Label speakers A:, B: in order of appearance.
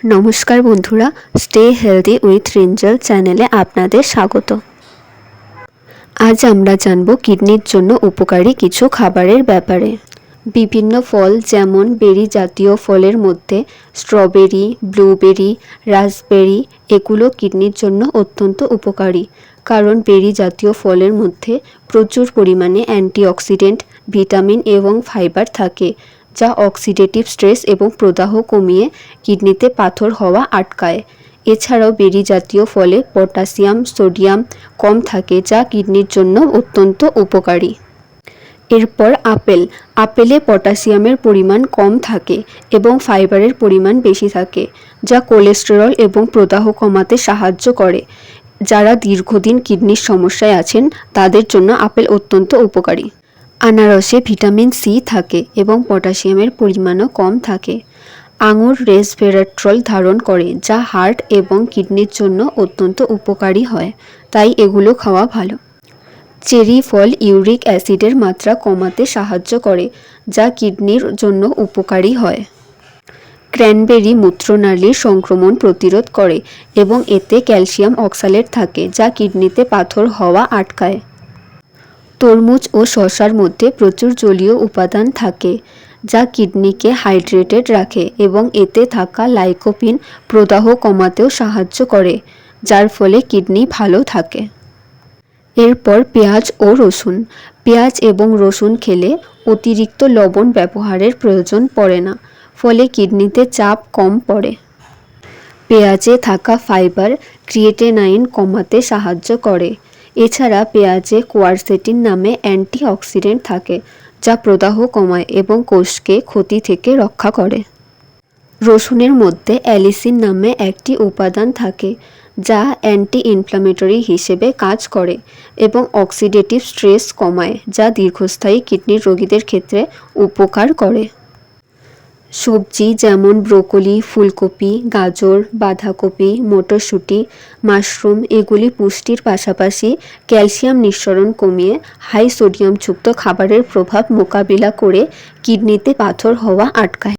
A: নমস্কার বন্ধুরা, stay healthy with রিঞ্জল চ্যানেলে আপনাদের স্বাগত। আজ আমরা জানব কিডনির জন্য উপকারী কিছু খাবারের ব্যাপারে। বিভিন্ন ফল যেমন বেরি জাতীয় ফলের মধ্যে স্ট্রবেরি, ব্লুবেরি, রাসবেরি এগুলো কিডনির জন্য অত্যন্ত উপকারী, কারণ বেরি জাতীয় ফলের মধ্যে প্রচুর পরিমাণে অ্যান্টিঅক্সিডেন্ট, ভিটামিন এবং ফাইবার থাকে, যা অক্সিডেটিভ স্ট্রেস এবং প্রদাহ কমিয়ে কিডনিতে পাথর হওয়া আটকায়। এছাড়াও বেরি জাতীয় ফলে পটাশিয়াম, সোডিয়াম কম থাকে, যা কিডনির জন্য অত্যন্ত উপকারী। এরপর আপেলে পটাশিয়ামের পরিমাণ কম থাকে এবং ফাইবারের পরিমাণ বেশি থাকে, যা কোলেস্টেরল এবং প্রদাহ কমাতে সাহায্য করে। যারা দীর্ঘদিন কিডনির সমস্যায় আছেন তাদের জন্য আপেল অত্যন্ত উপকারী। আনারসে ভিটামিন সি থাকে এবং পটাশিয়ামের পরিমাণও কম থাকে। আঙুর রেসভেরাট্রল ধারণ করে, যা হার্ট এবং কিডনির জন্য অত্যন্ত উপকারী হয়, তাই এগুলো খাওয়া ভালো। চেরি ফল ইউরিক অ্যাসিডের মাত্রা কমাতে সাহায্য করে, যা কিডনির জন্য উপকারী হয়। ক্র্যানবেরি মূত্রনালীর সংক্রমণ প্রতিরোধ করে এবং এতে ক্যালসিয়াম অক্সালেট থাকে, যা কিডনিতে পাথর হওয়া আটকায়। তরমুজ ও শসার মধ্যে প্রচুর জলীয় উপাদান থাকে, যা কিডনিকে হাইড্রেটেড রাখে এবং এতে থাকা লাইকোপিন প্রদাহ কমাতেও সাহায্য করে, যার ফলে কিডনি ভালো থাকে। এরপর পেঁয়াজ ও রসুন। পেঁয়াজ এবং রসুন খেলে অতিরিক্ত লবণ ব্যবহারের প্রয়োজন পড়ে না, ফলে কিডনিতে চাপ কম পড়ে। পেঁয়াজে থাকা ফাইবার ক্রিয়েটিনাইন কমাতে সাহায্য করে। এছাড়া পেঁয়াজে কোয়ারসেটিন নামে অ্যান্টিঅক্সিডেন্ট থাকে, যা প্রদাহ কমায় এবং কোষকে ক্ষতি থেকে রক্ষা করে। রসুনের মধ্যে অ্যালিসিন নামে একটি উপাদান থাকে, যা অ্যান্টি ইনফ্ল্যামেটরি হিসেবে কাজ করে এবং অক্সিডেটিভ স্ট্রেস কমায়, যা দীর্ঘস্থায়ী কিডনির রোগীদের ক্ষেত্রে উপকার করে। সবজি যেমন ব্রোকলি, ফুলকপি, গাজর, বাঁধাকপি, মটরশুঁটি, মাশরুম এগুলি পুষ্টির পাশাপাশি ক্যালসিয়াম নিঃসরণ কমিয়ে হাই সোডিয়ামযুক্ত খাবারের প্রভাব মোকাবিলা করে কিডনিতে পাথর হওয়া আটকায়।